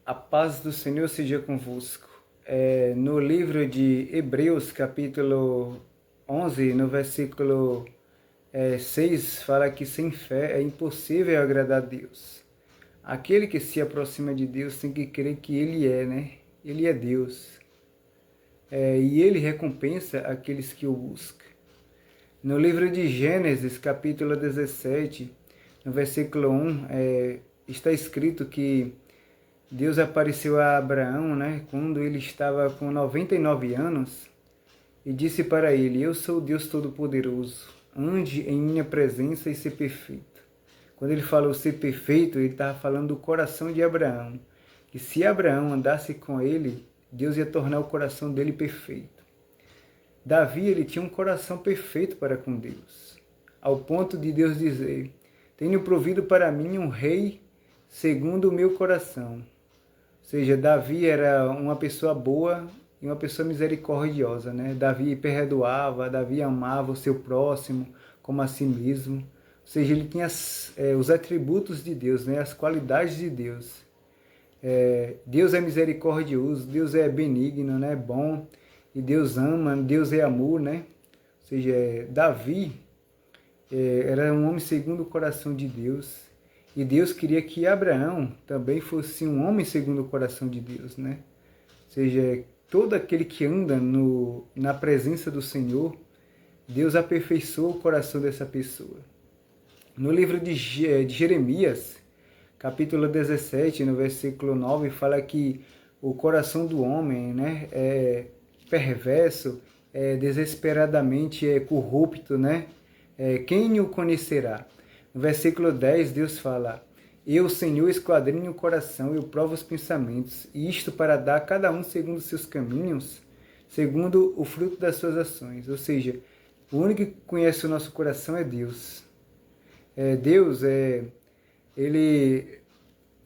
A paz do Senhor seja convosco. No livro de Hebreus, capítulo 11, no versículo 6, fala que sem fé é impossível agradar a Deus. Aquele que se aproxima de Deus tem que crer que Ele é, né? Ele é Deus. E Ele recompensa aqueles que o buscam. No livro de Gênesis, capítulo 17, no versículo 1, está escrito que Deus apareceu a Abraão, né, quando ele estava com 99 anos, e disse para ele: Eu sou o Deus Todo-Poderoso, ande em minha presença e ser perfeito. Quando ele falou ser perfeito, ele estava falando do coração de Abraão, que se Abraão andasse com ele, Deus ia tornar o coração dele perfeito. Davi, ele tinha um coração perfeito para com Deus, ao ponto de Deus dizer: Tenho provido para mim um rei segundo o meu coração. Ou seja, Davi era uma pessoa boa e uma pessoa misericordiosa, né? Davi perdoava, Davi amava o seu próximo como a si mesmo. Ou seja, ele tinha os atributos de Deus, né? As qualidades de Deus. Deus é misericordioso, Deus é benigno, né? Bom, e Deus ama, Deus é amor, né? Ou seja, Davi era um homem segundo o coração de Deus. E Deus queria que Abraão também fosse um homem segundo o coração de Deus, né? Ou seja, todo aquele que anda na presença do Senhor, Deus aperfeiçoa o coração dessa pessoa. No livro de Jeremias, capítulo 17, no versículo 9, fala que o coração do homem, né, é perverso, desesperadamente corrupto, né? Quem o conhecerá? No versículo 10, Deus fala: Eu, Senhor, esquadrinho o coração, eu provo os pensamentos, e isto para dar a cada um segundo os seus caminhos, segundo o fruto das suas ações. Ou seja, o único que conhece o nosso coração é Deus. Deus,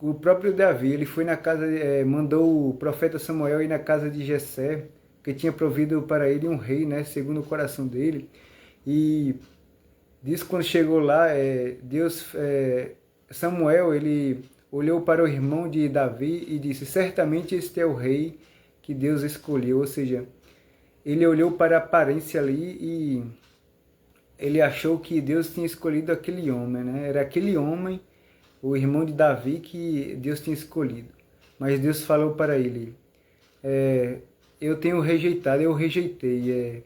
o próprio Davi, ele foi na casa, mandou o profeta Samuel ir na casa de Jessé, que tinha provido para ele um rei, né, segundo o coração dele. E diz que quando chegou lá, Samuel, ele olhou para o irmão de Davi e disse: certamente este é o rei que Deus escolheu. Ou seja, ele olhou para a aparência ali e ele achou que Deus tinha escolhido aquele homem, né? Era aquele homem, o irmão de Davi, que Deus tinha escolhido. Mas Deus falou para ele: eu tenho rejeitado, eu rejeitei.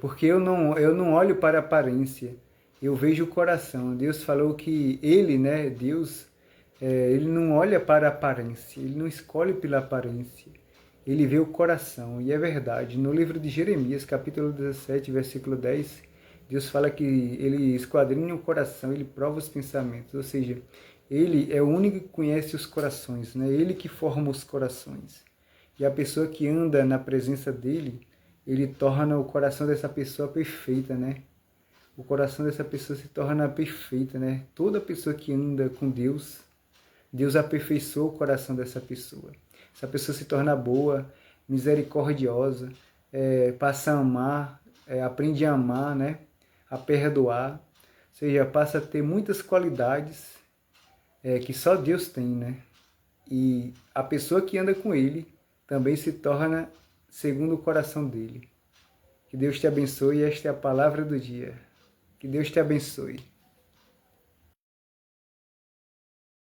Porque eu não olho para a aparência, eu vejo o coração. Deus falou que ele, né, Deus, ele não olha para a aparência, ele não escolhe pela aparência, ele vê o coração. E é verdade, no livro de Jeremias, capítulo 17, versículo 10, Deus fala que ele esquadrinha o coração, ele prova os pensamentos, ou seja, ele é o único que conhece os corações, né? Ele que forma os corações. E a pessoa que anda na presença dele, ele torna o coração dessa pessoa perfeita, né? O coração dessa pessoa se torna perfeita, né? Toda pessoa que anda com Deus, Deus aperfeiçoa o coração dessa pessoa. Essa pessoa se torna boa, misericordiosa, passa a amar, aprende a amar, né? A perdoar. Ou seja, passa a ter muitas qualidades que só Deus tem, né? E a pessoa que anda com ele também se torna segundo o coração dele. Que Deus te abençoe, esta é a palavra do dia. Que Deus te abençoe.